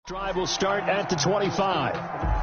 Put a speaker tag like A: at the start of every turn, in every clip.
A: Drive will start at the 25.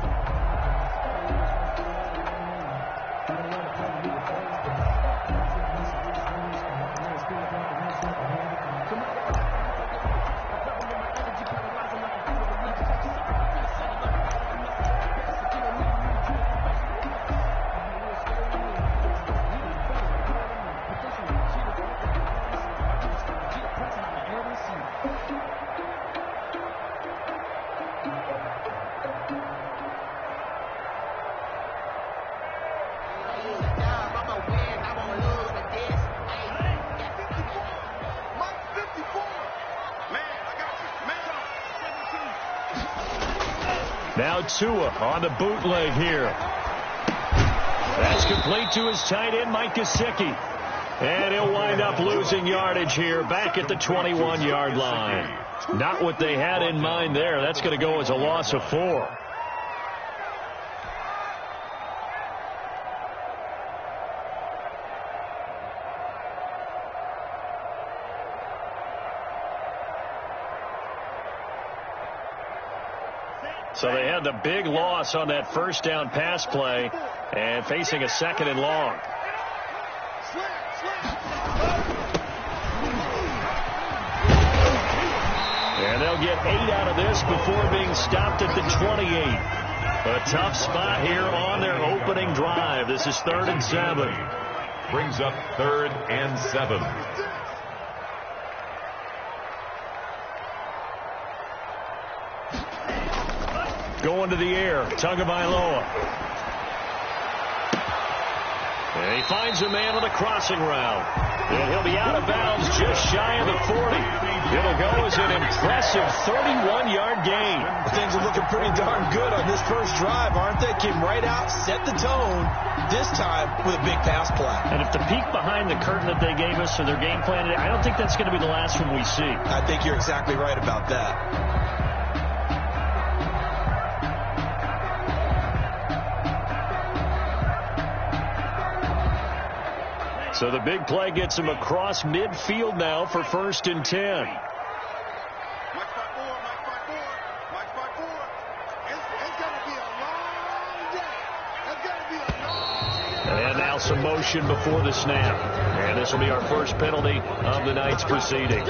A: Now Tua on the bootleg here. That's complete to his tight end, Mike Gesicki. And he'll wind up losing yardage here back at the 21-yard line. Not what they had in mind there. That's going to go as a loss of 4. So they had the big loss on that first down pass play and facing a 2nd and long. And they'll get 8 out of this before being stopped at the 28. A tough spot here on their opening drive. This is 3rd and 7.
B: Brings up 3rd and 7.
A: Going to the air, Tagovailoa. And he finds a man on a crossing route. And he'll be out of bounds just shy of the 40. It'll go as an impressive 31-yard gain.
C: Things are looking pretty darn good on this first drive, aren't they? Came right out, set the tone, this time with a big pass play.
A: And if the peek behind the curtain that they gave us for their game plan, I don't think that's going to be the last one we see.
C: I think you're exactly right about that.
A: So the big play gets him across midfield now for 1st and 10. And now some motion before the snap. And this will be our first penalty of the night's proceedings.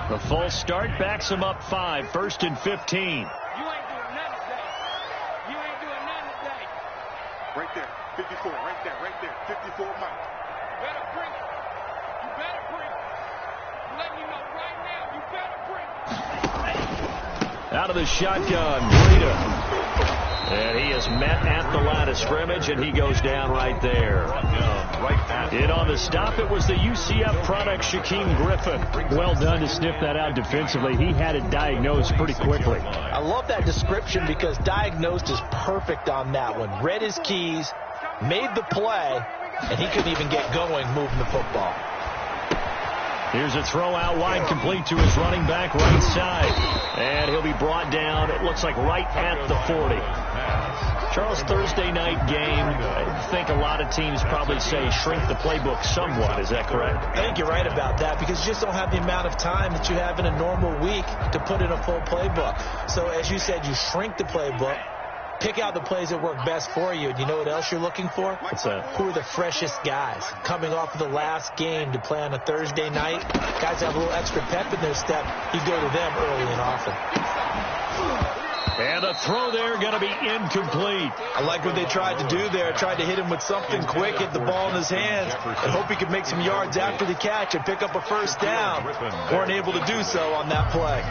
A: The false start backs him up 5, 1st and 15.
D: Right there, 54, right there, 54, Mike. You better bring it. You better bring it. I'm letting you know right now, you better bring it.
A: Out of the shotgun, Breida. And he is met at the line of scrimmage, and he goes down right there. In on the stop, it was the UCF product, Shaquem Griffin. Well done to sniff that out defensively. He had it diagnosed pretty quickly.
C: I love that description because diagnosed is perfect on that one. Read his keys, made the play, and he couldn't even get going moving the football.
A: Here's a throw out wide, complete to his running back right side. And he'll be brought down, it looks like right at the 40. Charles, Thursday night game, I think a lot of teams probably say shrink the playbook somewhat. Is that correct?
C: I think you're right about that because you just don't have the amount of time that you have in a normal week to put in a full playbook. So as you said, you shrink the playbook, pick out the plays that work best for you. And you know what else you're looking for?
A: What's that?
C: Who are the freshest guys coming off of the last game to play on a Thursday night? Guys have a little extra pep in their step. You go to them early and often.
A: And the throw there going to be incomplete.
C: I like what they tried to do there. Tried to hit him with something quick, hit the ball in his hands, and hope he could make some yards after the catch and pick up a first down. Weren't able to do so on that play.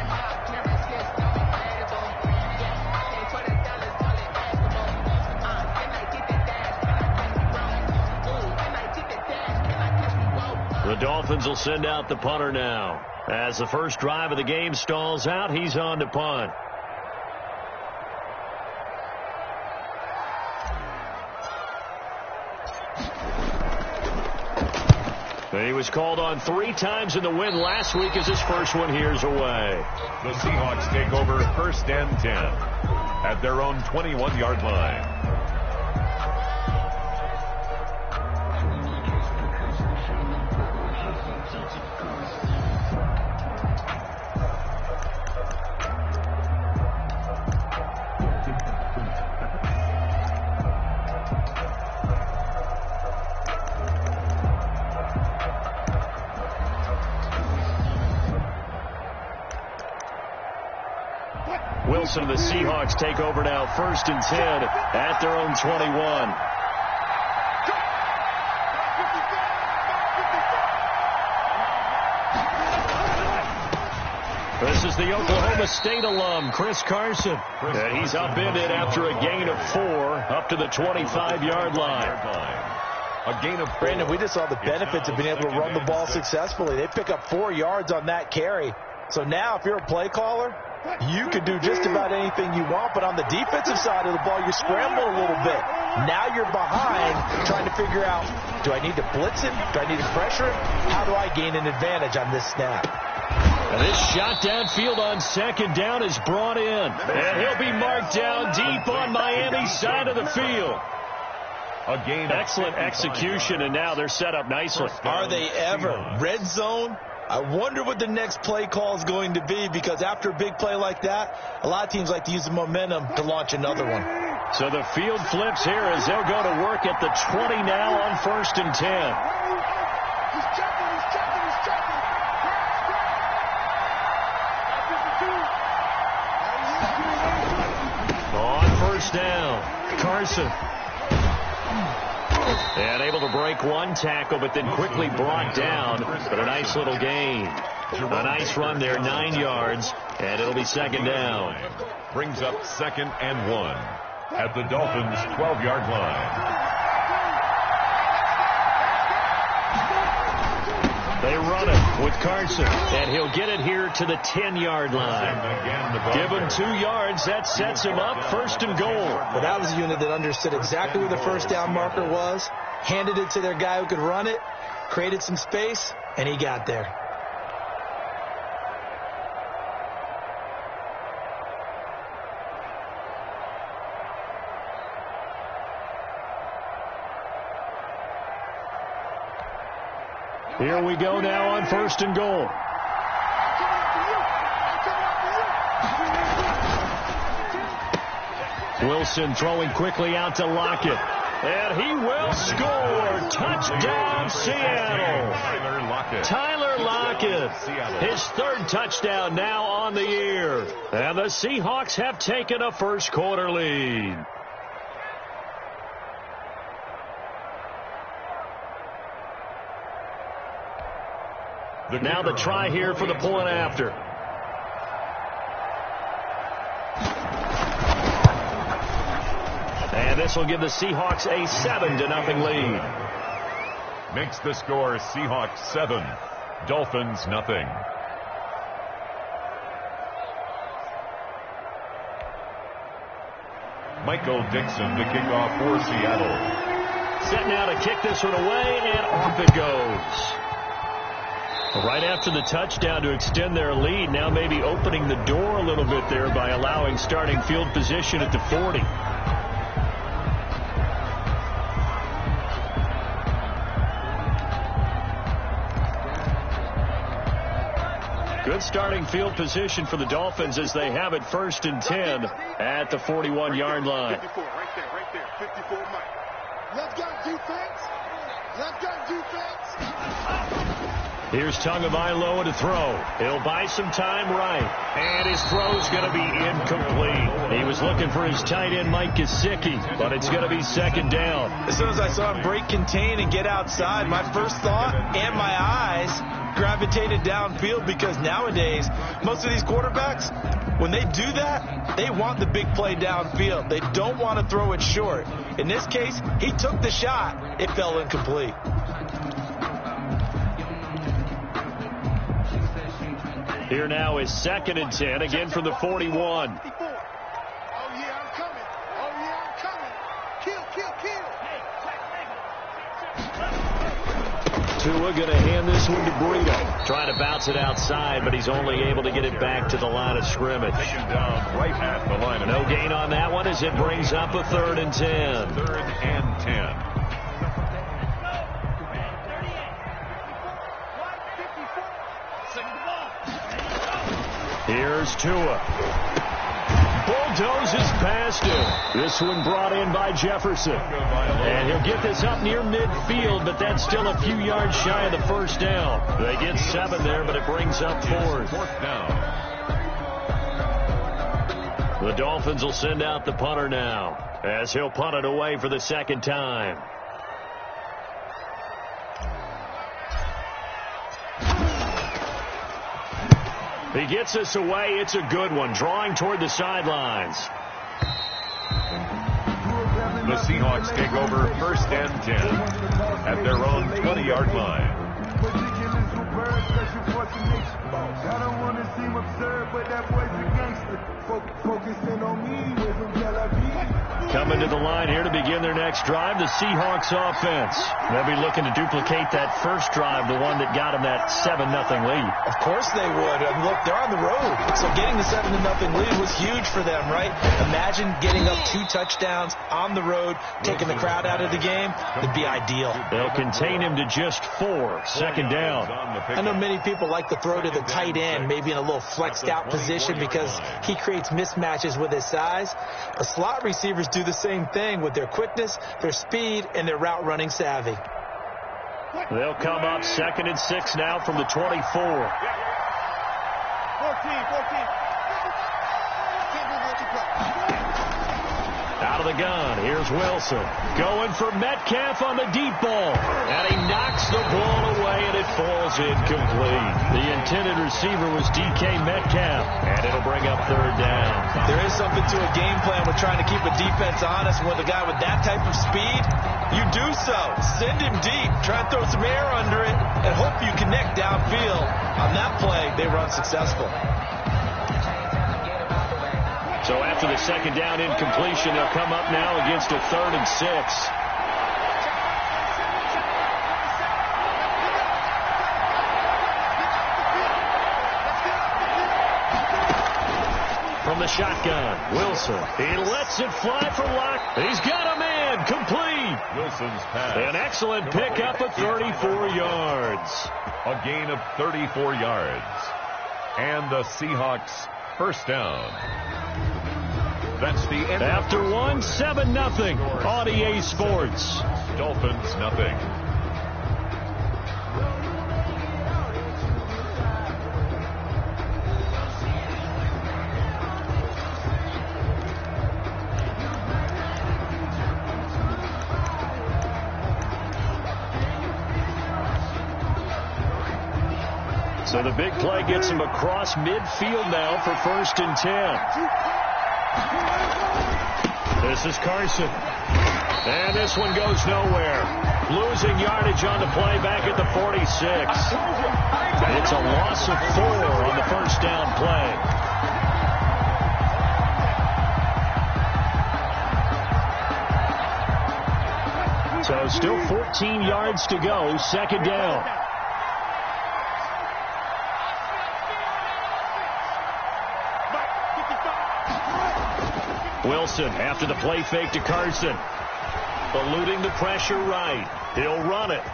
A: The Dolphins will send out the punter now. As the first drive of the game stalls out, he's on to punt. He was called on 3 times in the win last week as his first one here's away.
B: The Seahawks take over 1st and 10 at their own 21-yard line.
A: Wilson and the Seahawks take over now, 1st and 10 at their own 21. This is the Oklahoma State alum, Chris Carson. And he's upended after a gain of 4 up to the 25-yard line.
B: A gain of 4.
C: Brandon, we just saw the benefits of being able to run the ball successfully. They pick up 4 yards on that carry. So now if you're a play caller, you can do just about anything you want. But on the defensive side of the ball, you're scrambling a little bit. Now you're behind trying to figure out, do I need to blitz him? Do I need to pressure him? How do I gain an advantage on this snap?
A: And this shot downfield on 2nd down is brought in. And he'll be marked down deep on Miami's side of the field. Excellent execution, and now they're set up nicely.
C: Are they ever? Red zone? I wonder what the next play call is going to be, because after a big play like that, a lot of teams like to use the momentum to launch another one.
A: So the field flips here as they'll go to work at the 20 now on 1st and 10. On 1st down, Carson. And able to break one tackle, but then quickly brought down. But a nice little gain. A nice run there, 9 yards, and it'll be 2nd down.
B: Brings up 2nd and 1 at the Dolphins' 12-yard line.
A: They run it with Carson, and he'll get it here to the 10-yard line. Give him 2 yards. That sets him up 1st and goal.
C: Well, that was a unit that understood exactly where the 1st down marker was, handed it to their guy who could run it, created some space, and he got there.
A: Here we go now on 1st and goal. Wilson throwing quickly out to Lockett. And he will score. Touchdown, Seattle. Tyler Lockett. His 3rd touchdown now on the year. And the Seahawks have taken a first-quarter lead. Now the try here for the point after. And this will give the Seahawks a 7-0 lead.
B: Makes the score Seahawks 7, Dolphins 0. Michael Dixon to kick off for Seattle.
A: Set now to kick this one away, and off it goes. Right after the touchdown to extend their lead, now maybe opening the door a little bit there by allowing starting field position at the 40. Good starting field position for the Dolphins as they have it 1st and 10 at the 41-yard line.
D: 54, right there, 54 Mike. Let's go defense. Let's go defense.
A: Here's Tagovailoa to throw. He'll buy some time right. And his throw's going to be incomplete. He was looking for his tight end, Mike Gesicki, but it's going to be 2nd down.
C: As soon as I saw him break contain and get outside, my first thought and my eyes gravitated downfield, because nowadays, most of these quarterbacks, when they do that, they want the big play downfield. They don't want to throw it short. In this case, he took the shot. It fell incomplete.
A: Here now is 2nd and 10, again from the 41.
D: Oh, yeah, I'm coming. Oh, yeah, I'm coming. Kill.
A: Tua going to hand this one to Burrito. Trying to bounce it outside, but he's only able to get it back to the line of scrimmage.
B: Taken down right at the line.
A: No gain on that one as it brings up a 3rd and 10.
B: 3rd and 10.
A: Here's Tua. Bulldozes past him. This one brought in by Jefferson. And he'll get this up near midfield, but that's still a few yards shy of the 1st down. They get 7 there, but it brings up 4th.
B: 4th down.
A: The Dolphins will send out the punter now, as he'll punt it away for the second time. He gets us away. It's a good one, drawing toward the sidelines.
B: The Seahawks take over 1st and 10 at their own 20-yard line.
E: I don't want to seem absurd, but that boy's a gangster. Focusing on me with some
A: Coming to the line here to begin their next drive, the Seahawks offense. They'll be looking to duplicate that first drive, the one that got them that 7-0 lead.
C: Of course they would. I mean, look, they're on the road. So getting the 7-0 lead was huge for them, right? Imagine getting up 2 touchdowns on the road, taking the crowd out of the game. It'd be ideal.
A: They'll contain him to just 4. Second down.
C: I know many people like to throw to the tight end, maybe in a little flexed out position because he creates mismatches with his size. But slot receivers do the same thing with their quickness, their speed, and their route running savvy.
A: They'll come up 2nd and 6 now from the 24.
D: 14.
A: Out of the gun, here's Wilson. Going for Metcalf on the deep ball. And he knocks the ball away, and it falls incomplete. The intended receiver was DK Metcalf, and it'll bring up 3rd down.
C: There is something to a game plan with trying to keep a defense honest. With a guy with that type of speed, you do so. Send him deep. Try and throw some air under it, and hope you connect downfield. On that play, they were unsuccessful.
A: So after the 2nd down incompletion, they'll come up now against a 3rd and 6. From the shotgun, Wilson. He lets it fly for Locke. He's got a man. Complete.
B: Wilson's pass.
A: An excellent pickup at 34 yards.
B: A gain of 34 yards. And the Seahawks first down. That's the end.
A: After 1, 7-0 on EA Sports.
B: Dolphins nothing.
A: So the big play gets him across midfield now for 1st and 10. This is Carson. And this one goes nowhere. Losing yardage on the play back at the 46. It's a loss of 4 on the first down play. So still 14 yards to go. 2nd down. Wilson after the play fake to Carson. Eluding the pressure right. He'll run it.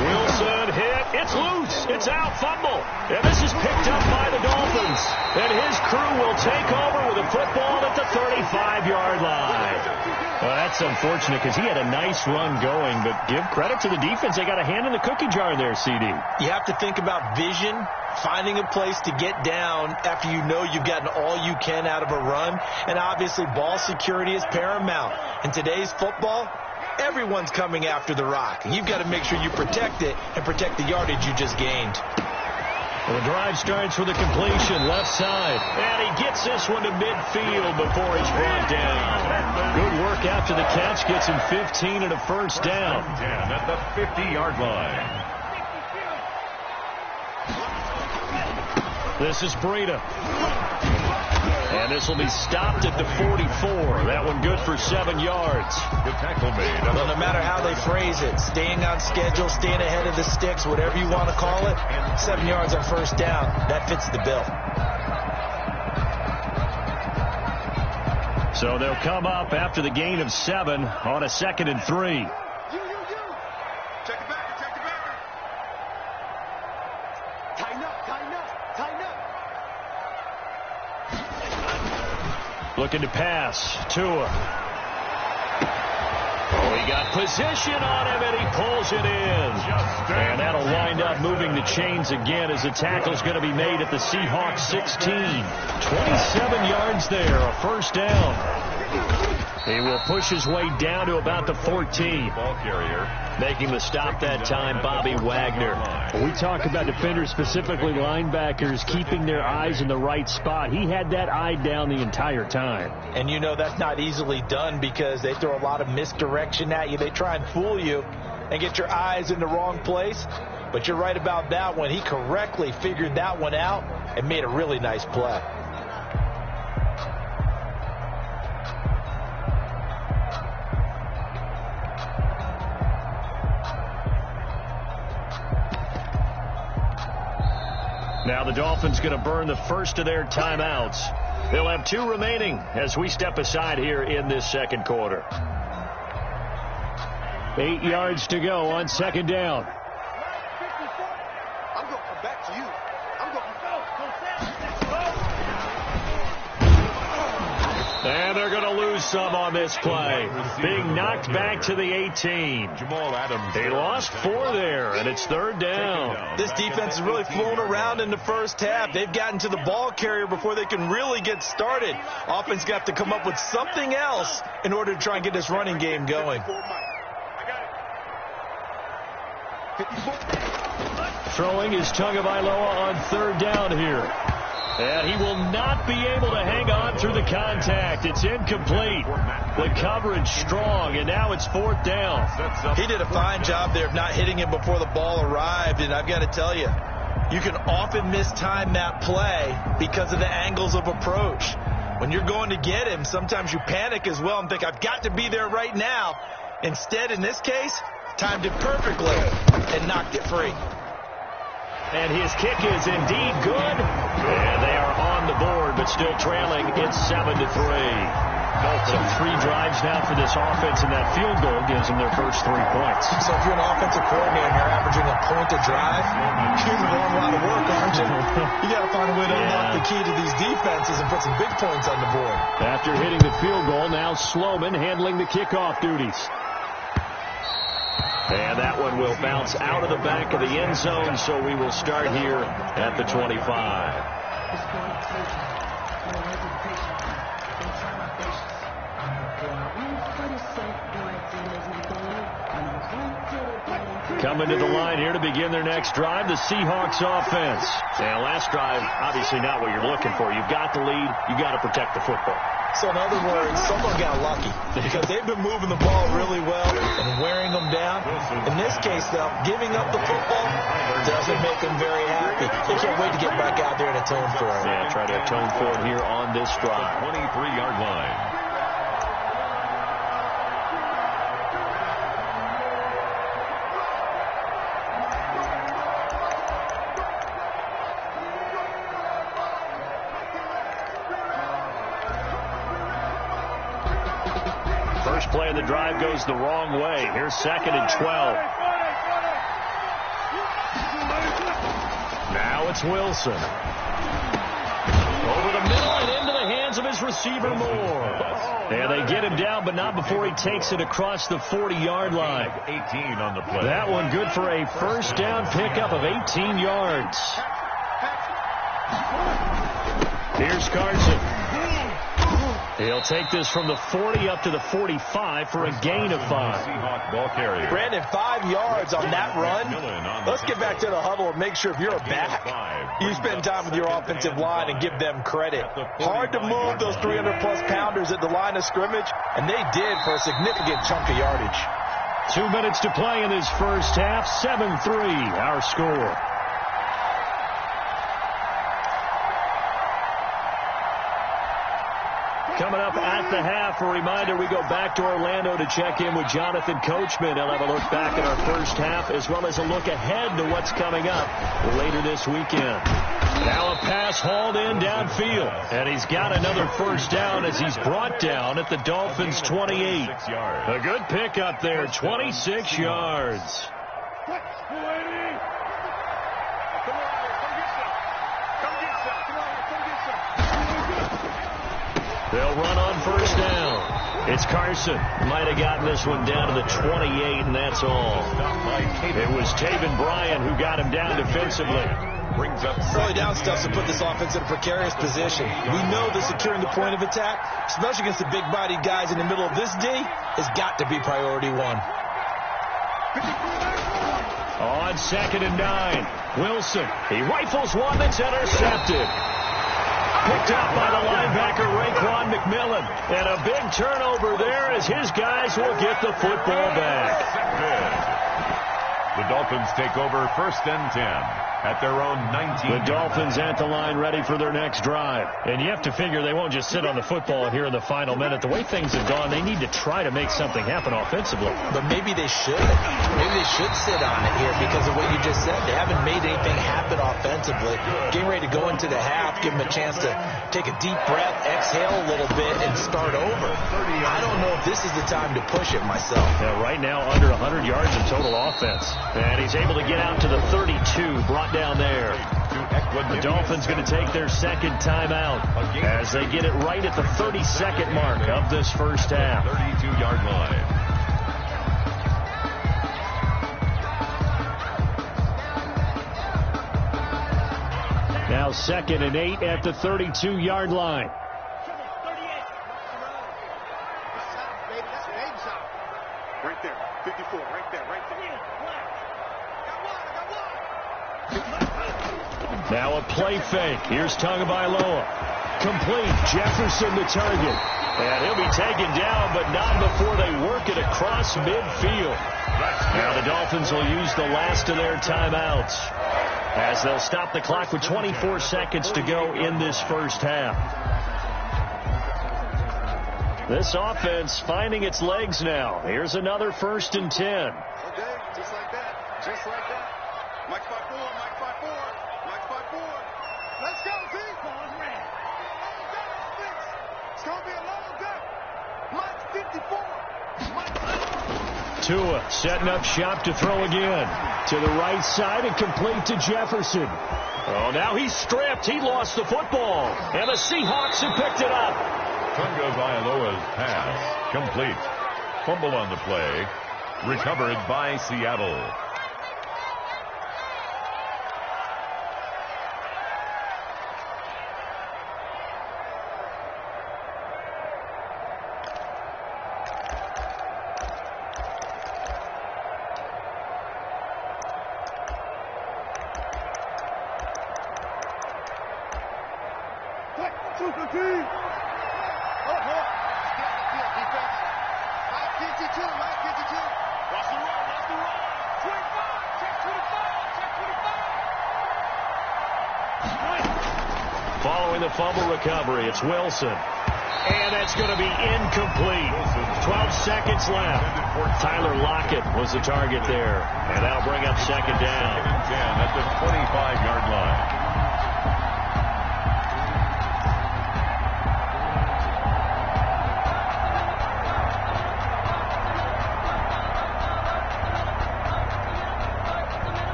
A: Wilson hit. It's loose. It's out. Fumble. And this is picked up by the Dolphins. And his crew will take over with a football at the 35-yard line. Well, that's unfortunate because he had a nice run going, but give credit to the defense. They got a hand in the cookie jar there, CD.
C: You have to think about vision, finding a place to get down after you know you've gotten all you can out of a run. And obviously, ball security is paramount. In today's football, everyone's coming after the rock. You've got to make sure you protect it and protect the yardage you just gained.
A: Well, the drive starts with a completion, left side. And he gets this one to midfield before he's brought down. Good work after the catch. Gets him 15 and a first down.
B: 10 at the 50-yard line.
A: This is Breida. And this will be stopped at the 44. That one good for 7 yards.
B: Good tackle made.
C: Well, no matter how they phrase it, staying on schedule, staying ahead of the sticks, whatever you want to call it, 7 yards on first down, that fits the bill.
A: So they'll come up after the gain of 7 on a 2nd and 3.
D: You. Check it back. Tighten up.
A: Looking to pass. Tua. Oh, They got position on him, and he pulls it in. And that'll wind up moving the chains again as the tackle's going to be made at the Seahawks 16. 27 yards there, a first down. He will push his way down to about the 14.
B: Ball carrier.
A: Making the stop that time, Bobby Wagner.
F: When we talk about defenders, specifically linebackers, keeping their eyes in the right spot. He had that eye down the entire time.
C: And you know that's not easily done because they throw a lot of misdirection at you. They try and fool you and get your eyes in the wrong place. But you're right about that one. He correctly figured that one out and made a really nice play.
A: Now the Dolphins going to burn the first of their timeouts. They'll have 2 remaining as we step aside here in this second quarter.
F: 8 yards to go on second down.
D: I'm going to come back to you. I'm going to
A: And they're going to lose some on this play. Being knocked back to the 18.
B: Jamal Adams.
A: They lost 4 there, and it's third down.
C: This defense is really flown around in the first half. They've gotten to the ball carrier before they can really get started. Offense got to come up with something else in order to try and get this running game going.
A: Throwing is Tagovailoa on third down here. And he will not be able to hang on through the contact. It's incomplete. The coverage strong, and now it's fourth down.
C: He did a fine job there of not hitting him before the ball arrived, and I've got to tell you, you can often mistime that play because of the angles of approach. When you're going to get him, sometimes you panic as well and think, I've got to be there right now. Instead, in this case, timed it perfectly and knocked it free.
A: And his kick is indeed good. And they are on the board, but still trailing. It's 7-3. So 3 drives now for this offense, and that field goal gives them their first 3 points.
C: So if you're an offensive coordinator and you're averaging a point a drive, you're doing a lot of work, aren't you? You got to find a way to unlock the key to these defenses and put some big points on the board.
F: After hitting the field goal, now Sloman handling the kickoff duties.
A: And that one will bounce out of the back of the end zone, so we will start here at the 25. Coming to the line here to begin their next drive, the Seahawks offense. And last drive, obviously not what you're looking for. You've got the lead. You've got to protect the football.
C: So in other words, someone got lucky because they've been moving the ball really well and wearing them down. In this case, though, giving up the football doesn't make them very happy. They can't wait to get back out there and atone for it.
A: Yeah, try to atone for it here on this drive.
B: 23-yard line.
A: First play of the drive goes the wrong way. Here's 2nd and 12. Now it's Wilson. Over the middle and into the hands of his receiver Moore. And they get him down, but not before he takes it across the 40-yard line.
B: 18 on the play.
A: That one good for a first down pickup of 18 yards. Here's Carson. He'll take this from the 40 up to the 45 for a gain of 5.
B: Seahawk ball carrier.
C: Brandon, 5 yards on that run. Let's get back to the huddle and make sure if you're a back, you spend time with your offensive line and give them credit. Hard to move those 300-plus pounders at the line of scrimmage, and they did for a significant chunk of yardage.
A: 2 minutes to play in this first half. 7-3 our score. Coming up at the half, a reminder, we go back to Orlando to check in with Jonathan Coachman. He'll have a look back at our first half as well as a look ahead to what's coming up later this weekend. Now a pass hauled in downfield, and he's got another first down as he's brought down at the Dolphins' 28. A good pickup there, 26 yards. They'll run on first down. It's Carson. Might have gotten this one down to the 28, and that's all. It was Taven Bryan who got him down defensively.
B: Brings up
C: early down stuff to put this offense in a precarious position. We know that securing the point of attack, especially against the big-bodied guys in the middle of this D, has got to be priority one.
A: On 2nd and 9, Wilson. He rifles one that's intercepted. Picked out by the linebacker, Raekwon McMillan. And a big turnover there as his guys will get the football back.
B: The Dolphins take over 1st and 10 at their own 19.
A: The Dolphins at the line ready for their next drive. And you have to figure they won't just sit on the football here in the final minute. The way things have gone, they need to try to make something happen offensively.
C: But maybe they should. Maybe they should sit on it here because of what you just said. They haven't made anything happen offensively. Getting ready to go into the half, give them a chance to take a deep breath, exhale a little bit, and start over. I don't know if this is the time to push it myself.
A: Yeah, right now under 100 yards in total offense. And he's able to get out to the 32, brought down there. The Dolphins going to take their second timeout as they get it right at the 32nd mark of this first half.
B: 32-yard line.
A: Now 2nd and 8 at the 32-yard line.
D: Right there, 54, right there, right there.
A: Now a play fake. Here's Tagovailoa. Complete. Jefferson the target. And he'll be taken down, but not before they work it across midfield. Now the Dolphins will use the last of their timeouts as they'll stop the clock with 24 seconds to go in this first half. This offense finding its legs now. Here's another 1st and 10.
D: Okay, just like that, just like that. Mike 5-4, Mike 5-4, Mike 5-4. Let's go, Z. It's going to be a long day. Mike 54. Mike 54.
A: Tua setting up shop to throw again. To the right side and complete to Jefferson. Oh, now he's stripped. He lost the football. And the Seahawks have picked it up.
B: Tagovailoa's pass complete. Fumble on the play. Recovered by Seattle.
A: Following the fumble recovery, it's Wilson. And that's going to be incomplete. 12 seconds left. Tyler Lockett was the target there. And that'll bring up 2nd down.
B: 2nd and 10 at the 25-yard line.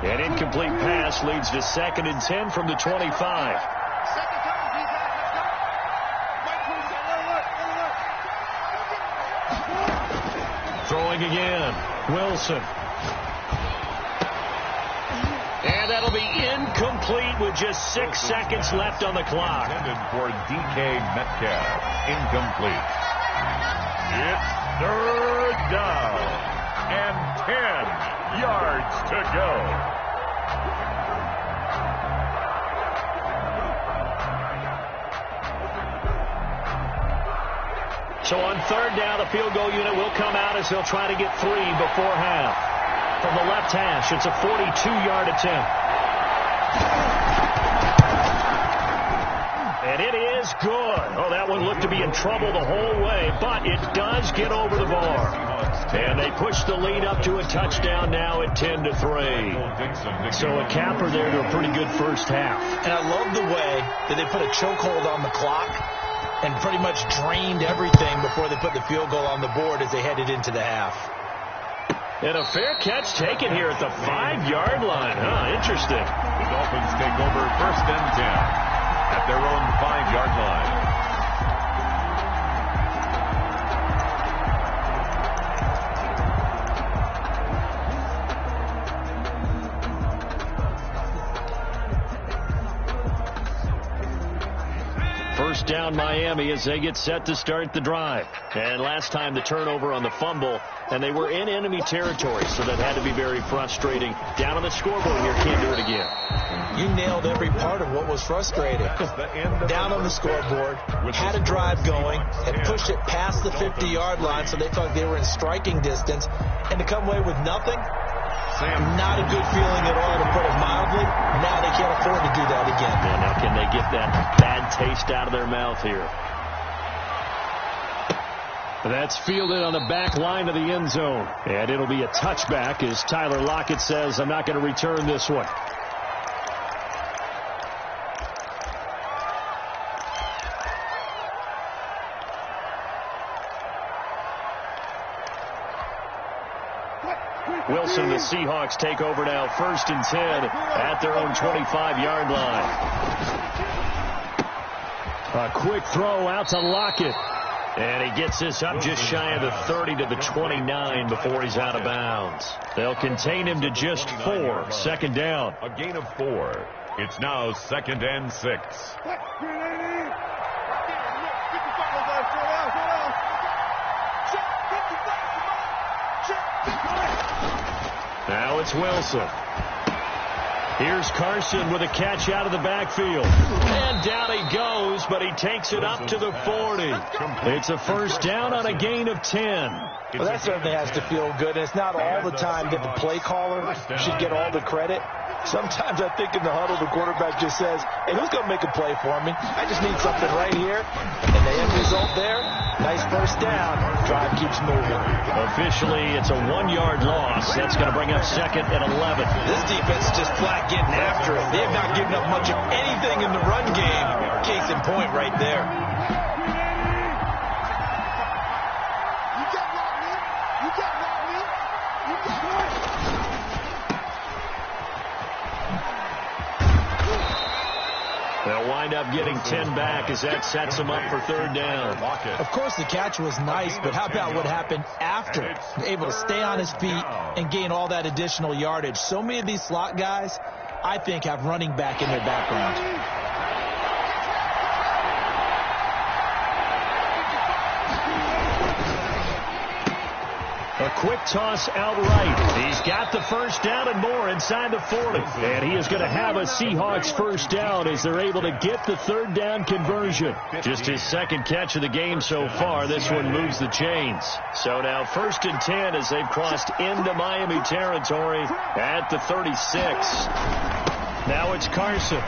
A: An incomplete pass leads to 2nd and 10 from the 25. Throwing again. Wilson. And that'll be incomplete with just 6 seconds left on the clock.
B: Intended for DK Metcalf. Incomplete. It's 3rd down and 10 yards to go.
A: So on 3rd down, the field goal unit will come out as they'll try to get 3 before half. From the left hash, it's a 42-yard attempt. And it is good. Oh, that one looked to be in trouble the whole way, but it does get over the bar. And they push the lead up to a touchdown now at 10-3. So a capper there to a pretty good first half.
C: And I love the way that they put a chokehold on the clock and pretty much drained everything before they put the field goal on the board as they headed into the half.
A: And a fair catch taken here at the 5-yard line. Interesting.
B: The Dolphins take over 1st and 10 at their own 5-yard line.
F: first down, Miami, as they get set to start the drive.
A: And last time the turnover on the fumble, and they were in enemy territory, so that had to be very frustrating. Down on the scoreboard here, can't do it again.
C: You nailed every part of what was frustrating. Down on the scoreboard, had a drive going, and pushed it past the 50-yard line, so they thought they were in striking distance, and to come away with nothing, not a good feeling at all, to put it mildly. Now they can't afford to do that again.
A: Yeah, now can they get that bad taste out of their mouth here?
F: That's fielded on the back line of the end zone. And it'll be a touchback as Tyler Lockett says, I'm not going to return this one.
A: Wilson, the Seahawks take over now, 1st and 10 at their own 25-yard line.
F: A quick throw out to Lockett.
A: And he gets this up just shy of the 30 to the 29 before he's out of bounds. They'll contain him to just 4. 2nd down.
B: A gain of 4. It's now 2nd and 6.
A: Now it's Wilson. Here's Carson with a catch out of the backfield. And down he goes, but he takes it up to the 40. It's a 1st down on a gain of 10.
C: Well, that certainly has to feel good. And it's not all the time that the play caller should get all the credit. Sometimes I think in the huddle, the quarterback just says, hey, who's going to make a play for me? I just need something right here. And the end result there, nice 1st down. Drive keeps moving.
A: Officially, it's a 1-yard loss. That's going to bring up 2nd and 11.
C: This defense is just flat getting after it. They have not given up much of anything in the run game. Case in point right there.
A: They'll wind up getting 10 back as that sets them up for 3rd down.
C: Of course, the catch was nice, but how about what happened after? Able to stay on his feet and gain all that additional yardage. So many of these slot guys, I think, have running back in their background.
F: A quick toss out right. He's got the 1st down and more inside the 40. And he is going to have a Seahawks 1st down as they're able to get the 3rd down conversion.
A: Just his 2nd catch of the game so far. This one moves the chains. So now 1st and 10 as they've crossed into Miami territory at the 36.
F: Now it's Carson.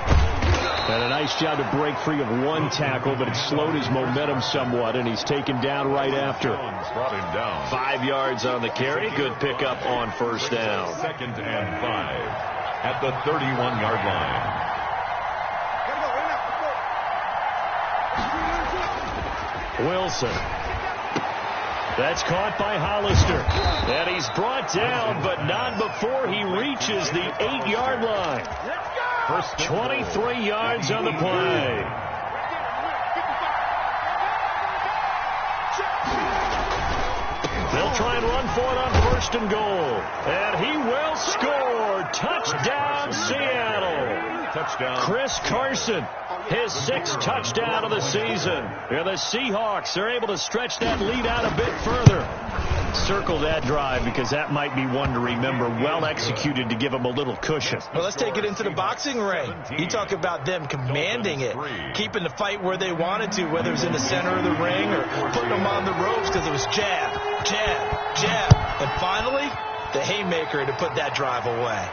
F: And a nice job to break free of 1 tackle, but it slowed his momentum somewhat, and he's taken down right after.
B: Brought him down.
A: 5 yards on the carry. Good pickup on 1st down.
B: 2nd and 5 at the 31-yard line.
A: Wilson. That's caught by Hollister. And he's brought down, but not before he reaches the 8-yard line. First 23 yards on the play. They'll try and run for it on 1st and goal. And he will score. Touchdown, Seattle.
B: Touchdown.
A: Chris Carson, his 6th touchdown of the season. And the Seahawks are able to stretch that lead out a bit further. Circle that drive because that might be one to remember. Well executed to give them a little cushion.
C: Well, let's take it into the boxing ring. You talk about them commanding it, keeping the fight where they wanted to, whether it was in the center of the ring or putting them on the ropes because it was jab, jab, jab. And finally, the haymaker to put that drive away.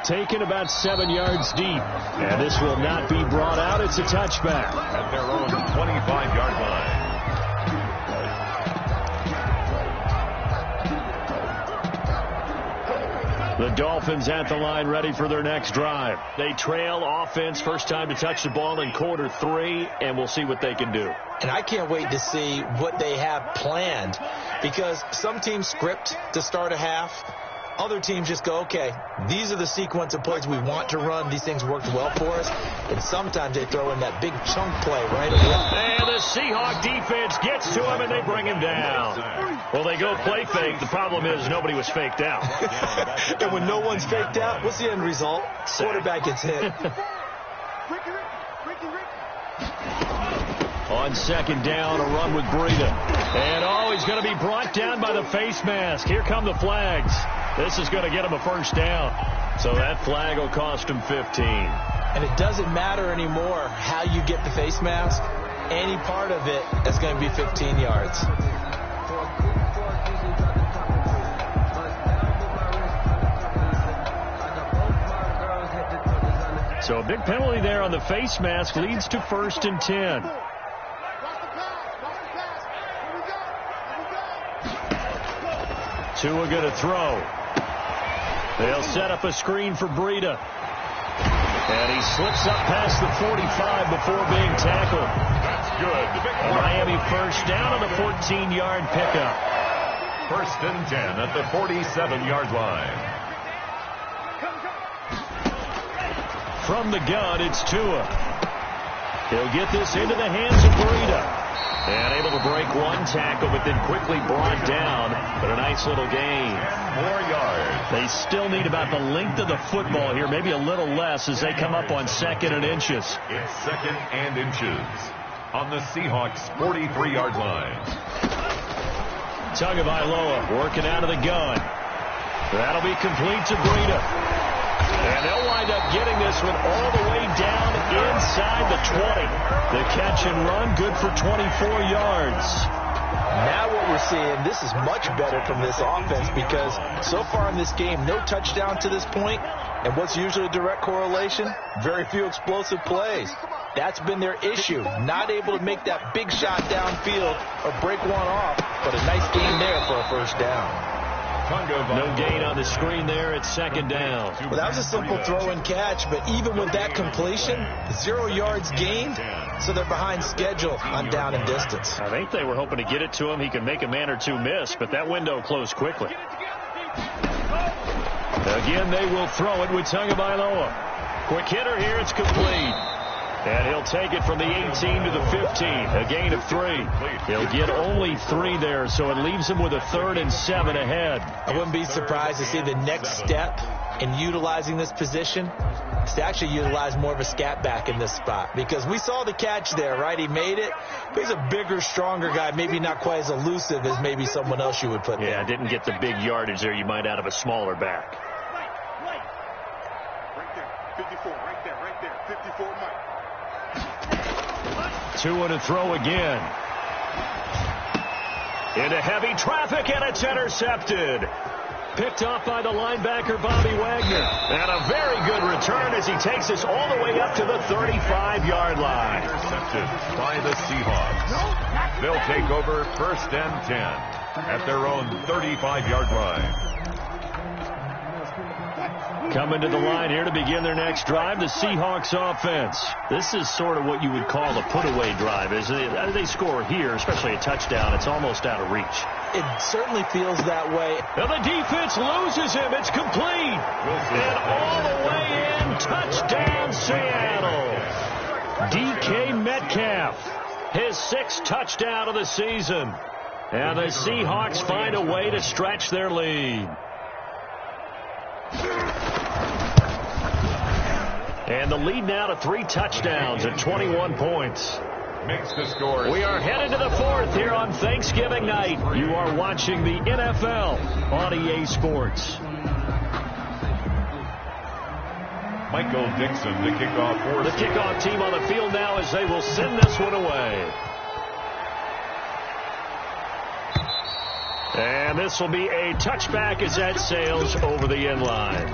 F: Taken about 7 yards deep. And this will not be brought out. It's a touchback.
B: At their own 25-yard line.
A: The Dolphins at the line ready for their next drive. They trail offense, first time to touch the ball in quarter 3, and we'll see what they can do.
C: And I can't wait to see what they have planned because some teams script to start a half. Other teams just go, okay, these are the sequence of plays we want to run. These things worked well for us. And sometimes they throw in that big chunk play right away.
A: And the Seahawk defense gets to him, and they bring him down. Well, they go play fake. The problem is nobody was faked out.
C: And when no one's faked out, what's the end result? Quarterback gets hit.
F: On second down, a run with Breida. And, he's going to be brought down by the face mask. Here come the flags. This is going to get him a first down. So that flag will cost him 15.
C: And it doesn't matter anymore how you get the face mask. Any part of it is going to be 15 yards.
F: So a big penalty there on the face mask leads to 1st and 10. Tua going to throw. They'll set up a screen for Breida. And he slips up past the 45 before being tackled.
B: That's good.
F: Miami first down on the 14-yard pickup.
B: 1st and 10 at the 47-yard line.
F: From the gun, it's Tua. He'll get this into the hands of Breida. And able to break one tackle, but then quickly brought down. But a nice little gain.
B: 10 more yards.
F: They still need about the length of the football here, maybe a little less as they come up on 2nd and inches.
B: It's 2nd and inches on the Seahawks' 43-yard line.
F: Tagovailoa working out of the gun. That'll be complete to Breida. And they'll wind up getting this one all the way down inside the 20. The catch and run, good for 24 yards.
C: Now what we're seeing, this is much better from this offense because so far in this game, no touchdown to this point. And what's usually a direct correlation? Very few explosive plays. That's been their issue. Not able to make that big shot downfield or break one off, but a nice game there for a first down.
F: No gain on the screen there. It's 2nd down.
C: Well, that was a simple throw and catch, but even with that completion, 0 yards gained, so they're behind schedule on down and distance.
F: I think they were hoping to get it to him. He could make a man or two miss, but that window closed quickly. Again, they will throw it with Tagovailoa. Quick hitter here. It's complete. And he'll take it from the 18 to the 15, a gain of 3. He'll get only 3 there, so it leaves him with a 3rd and 7 ahead.
C: I wouldn't be surprised to see the next step in utilizing this position is to actually utilize more of a scat back in this spot. Because we saw the catch there, right? He made it. But he's a bigger, stronger guy, maybe not quite as elusive as maybe someone else you would put there.
F: Yeah, didn't get the big yardage there you might out of a smaller back.
D: Right there, 54, right there, 54 Mike.
F: Tua to throw again. Into heavy traffic, and it's intercepted. Picked off by the linebacker, Bobby Wagner. And a very good return as he takes us all the way up to the 35-yard line.
B: Intercepted by the Seahawks. They'll take over 1st and 10 at their own 35-yard line.
F: Coming to the line here to begin their next drive, the Seahawks offense. This is sort of what you would call a put-away drive. As they score here, especially a touchdown, it's almost out of reach.
C: It certainly feels that way.
F: And the defense loses him. It's complete. And all the way in, touchdown Seattle. DK Metcalf, his 6th touchdown of the season. And the Seahawks find a way to stretch their lead. And the lead now to 3 touchdowns at 21 points.
B: Makes the score.
F: We are headed to the 4th here on Thanksgiving night. You are watching the NFL on EA Sports.
B: Michael Dixon to kick off for
F: the kickoff team on the field now as they will send this one away. And this will be a touchback as that sails over the end line.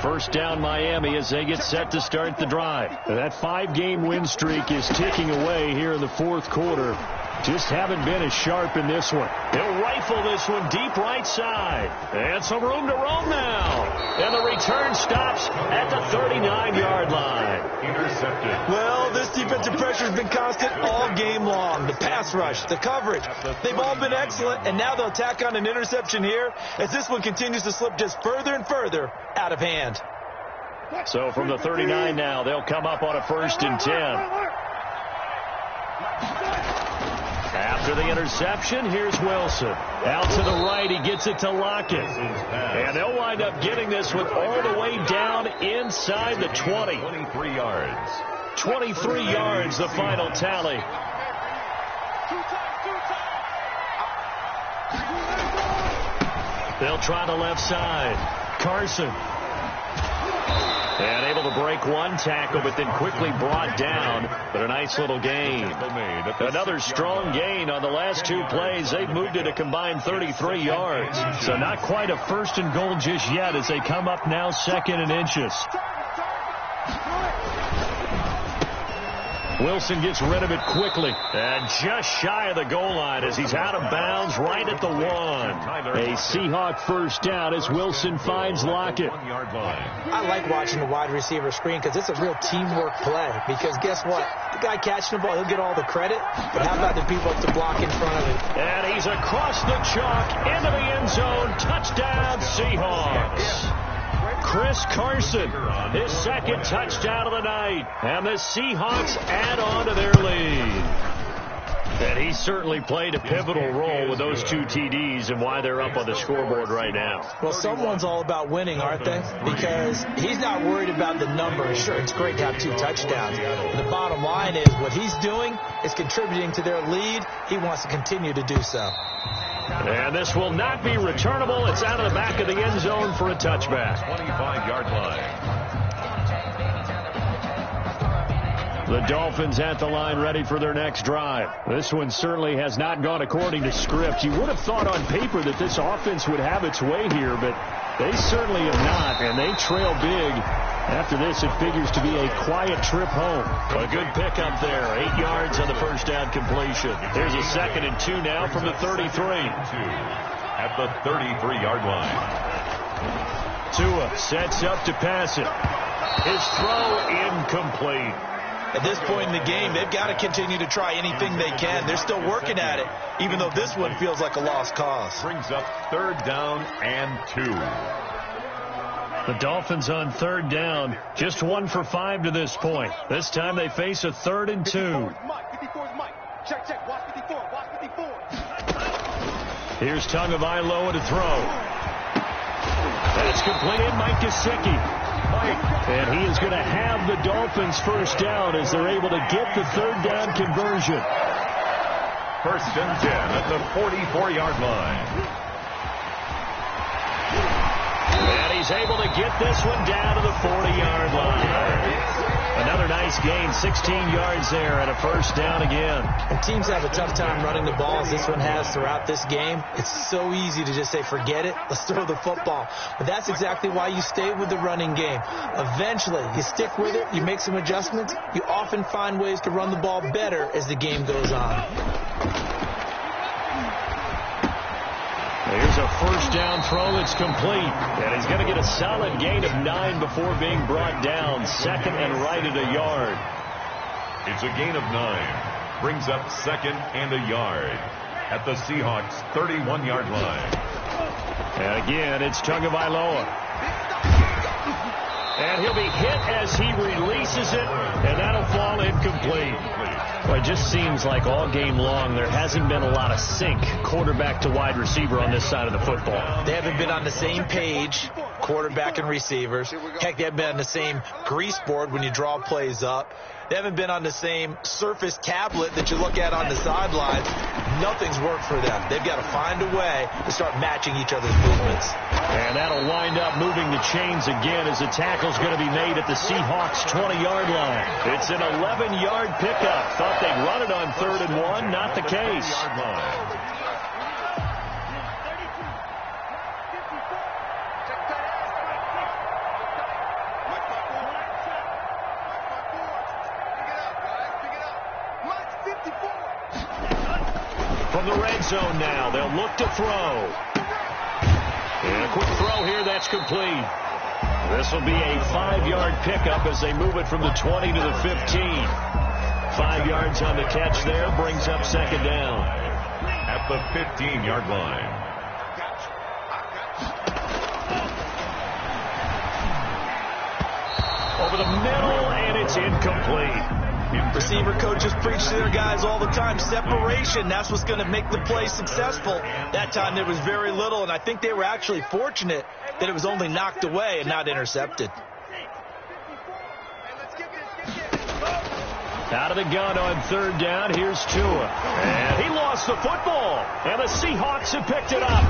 F: First down Miami as they get set to start the drive. That 5-game win streak is ticking away here in the 4th quarter. Just haven't been as sharp in this one. They'll rifle this one deep right side. And some room to roam now. And the return stops at the 39-yard line.
B: Intercepted.
C: Well, this defensive pressure has been constant all game long. The pass rush, the coverage, they've all been excellent. And now they'll tack on an interception here as this one continues to slip just further and further out of hand.
F: So from the 39 now, they'll come up on a 1st and 10. After the interception, here's Wilson. Out to the right, he gets it to Lockett. And they'll wind up getting this one all the way down inside the 20.
B: 23 yards.
F: 23 yards, the final tally. They'll try the left side. Carson. And able to break one tackle, but then quickly brought down. But a nice little gain. Another strong gain on the last two plays. They've moved it a combined 33 yards. So not quite a first and goal just yet as they come up now second and inches. Wilson gets rid of it quickly. And just shy of the goal line as he's out of bounds right at the 1. A Seahawk first down as Wilson finds Lockett.
C: I like watching the wide receiver screen because it's a real teamwork play. Because guess what? The guy catching the ball, he'll get all the credit. But how about the people to block in front of him?
F: And he's across the chalk into the end zone. Touchdown, Seahawks. Chris Carson, his second touchdown of the night. And the Seahawks add on to their lead. And he certainly played a pivotal role with those two TDs and why they're up on the scoreboard right now.
C: Well, someone's all about winning, aren't they? Because he's not worried about the numbers. Sure, it's great to have 2 touchdowns. But the bottom line is what he's doing is contributing to their lead. He wants to continue to do so.
F: And this will not be returnable. It's out of the back of the end zone for a touchback.
B: 25-yard line.
F: The Dolphins at the line ready for their next drive. This one certainly has not gone according to script. You would have thought on paper that this offense would have its way here, but they certainly have not, and they trail big. After this, it figures to be a quiet trip home. A good pickup there. 8 yards on the first down completion. There's a 2nd and 2 now from the 33.
B: At the 33-yard line.
F: Tua sets up to pass it. His throw incomplete.
C: At this point in the game, they've got to continue to try anything they can. They're still working at it, even though this one feels like a lost cause.
B: Brings up 3rd down and 2.
F: The Dolphins on 3rd down, just 1 for 5 to this point. This time they face a 3rd and 2.
D: Check. Watch 54.
F: Here's Tagovailoa to throw. That's completed. Mike Gesicki. And he is going to have the Dolphins first down as they're able to get the 3rd down conversion.
B: 1st and 10 at the 44-yard line.
F: And he's able to get this one down to the 40-yard line. Another nice gain, 16 yards there, and a first down again.
C: And teams have a tough time running the ball as this one has throughout this game. It's so easy to just say, forget it, let's throw the football. But that's exactly why you stay with the running game. Eventually, you stick with it, you make some adjustments, you often find ways to run the ball better as the game goes on.
F: Here's a first down throw that's complete. And he's going to get a solid gain of 9 before being brought down. 2nd and right at a yard.
B: It's a gain of 9. Brings up 2nd and a yard at the Seahawks' 31-yard line.
F: And again, it's Tagovailoa. And he'll be hit as he releases it, and that'll fall incomplete. Well, it just seems like all game long there hasn't been a lot of sync quarterback to wide receiver on this side of the football.
C: They haven't been on the same page, quarterback and receivers. Heck, they haven't been on the same grease board when you draw plays up. They haven't been on the same Surface tablet that you look at on the sidelines. Nothing's worked for them. They've got to find a way to start matching each other's movements.
F: And that'll wind up moving the chains again as the tackle's going to be made at the Seahawks' 20-yard line. It's an 11-yard pickup. Thought they'd run it on 3rd and 1. Not the case. From the red zone now, they'll look to throw. And a quick throw here, that's complete. This will be a 5-yard pickup as they move it from the 20 to the 15. 5 yards on the catch there, brings up 2nd down.
B: At the 15-yard line.
F: Over the middle, and it's incomplete.
C: Receiver coaches preach to their guys all the time. Separation, that's what's going to make the play successful. That time there was very little, and I think they were actually fortunate that it was only knocked away and not intercepted.
F: Out of the gun on third down. Here's Tua. And he lost the football. And the Seahawks have picked it up.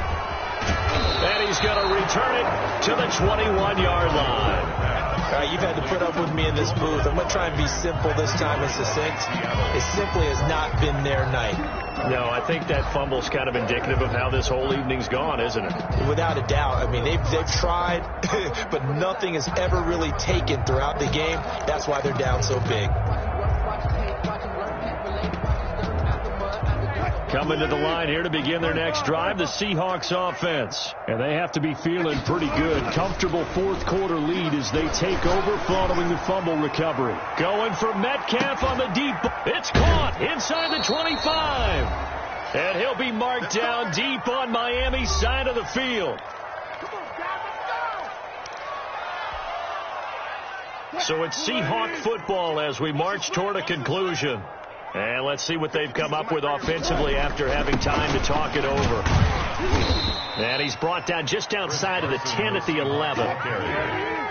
F: And he's going to return it to the 21-yard line.
C: All right, you've had to put up with me in this booth. I'm going to try and be simple this time and succinct. It simply has not been their night.
F: No, I think that fumble's kind of indicative of how this whole evening's gone, isn't it?
C: Without a doubt. I mean, they've tried, but nothing has ever really taken throughout the game. That's why they're down so big.
F: Coming to the line here to begin their next drive, the Seahawks offense. And they have to be feeling pretty good. Comfortable fourth quarter lead as they take over following the fumble recovery. Going for Metcalf on the deep. It's caught inside the 25. And he'll be marked down deep on Miami's side of the field. So it's Seahawk football as we march toward a conclusion. And let's see what they've come up with offensively after having time to talk it over. And he's brought down just outside of the 10 at the 11.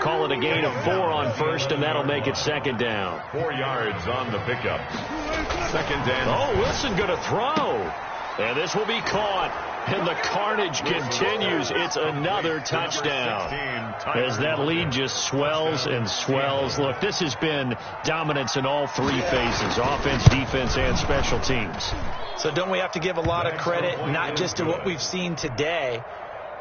F: Call it a gain of 4 on first, and that'll make it second down.
B: 4 yards on the pickup. Second down.
F: Oh, Wilson going to throw. And this will be caught. And the carnage continues. It's another touchdown. As that lead just swells and swells. Look, this has been dominance in all three phases. Offense, defense, and special teams.
C: So don't we have to give a lot of credit, not just to what we've seen today,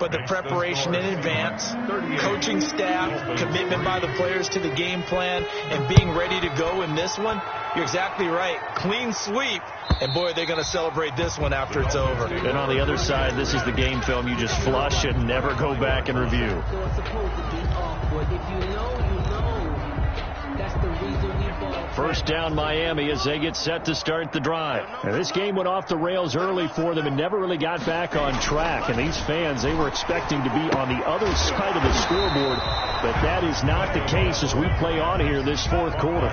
C: but the preparation in advance, coaching staff, commitment by the players to the game plan, and being ready to go in this one? You're exactly right. Clean sweep. And, boy, they're going to celebrate this one after it's over.
F: And on the other side, this is the game film you just flush and never go back and review. First down Miami as they get set to start the drive. And this game went off the rails early for them and never really got back on track. And these fans, they were expecting to be on the other side of the scoreboard. But that is not the case as we play on here this fourth quarter.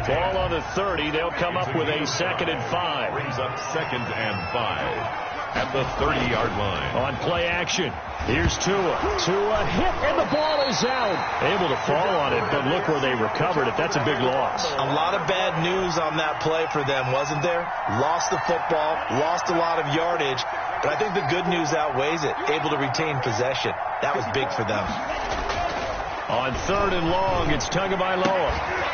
F: Ball on the 30. They'll come up with a 2nd and 5.
B: Brings up 2nd and 5 at the 30-yard line.
F: On play action, here's Tua. Tua hit, and the ball is out. Able to fall on it, but look where they recovered it. That's a big loss.
C: A lot of bad news on that play for them, wasn't there? Lost the football, lost a lot of yardage, but I think the good news outweighs it. Able to retain possession. That was big for them.
F: On 3rd and long, it's Tagovailoa.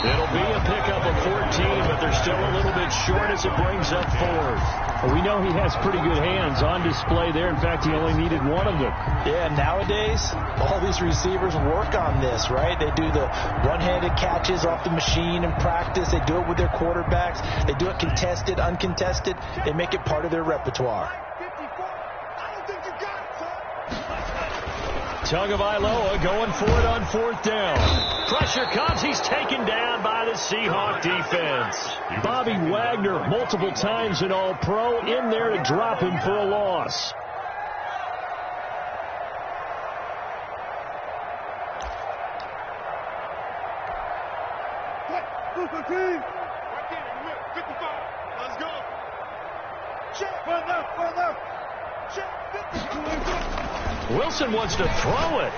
F: It'll be a pickup of 14, but they're still a little bit short as it brings up 4th. Well, we know he has pretty good hands on display there. In fact, he only needed one of them.
C: Yeah, nowadays, all these receivers work on this, right? They do the one-handed catches off the machine in practice. They do it with their quarterbacks. They do it contested, uncontested. They make it part of their repertoire.
F: Tagovailoa going for it on 4th down. Pressure comes. He's taken down by the Seahawk defense. Bobby Wagner, multiple times an All-Pro, in there to drop him for a loss. Wilson wants to throw it.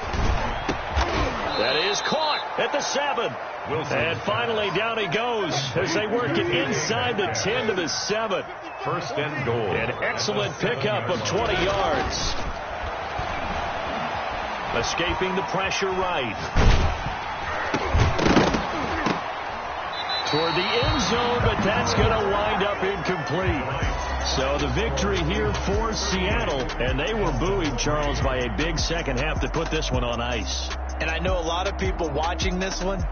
F: That is caught at the 7. Wilson. And finally down he goes as they work it inside the 10 to the 7.
B: 1st and goal.
F: An excellent pickup of 20 yards. Escaping the pressure right. Toward the end zone, but that's going to wind up incomplete. So the victory here for Seattle, and they were buoyed, Charles, by a big second half to put this one on ice.
C: And I know a lot of people watching this one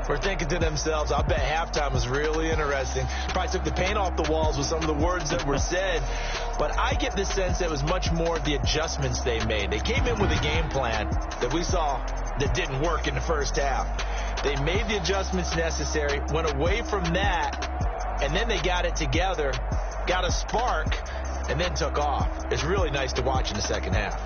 C: were thinking to themselves, I bet halftime was really interesting. Probably took the paint off the walls with some of the words that were said. But I get the sense that it was much more the adjustments they made. They came in with a game plan that we saw that didn't work in the first half. They made the adjustments necessary, went away from that, and then they got it together, got a spark, and then took off. It's really nice to watch in the second half.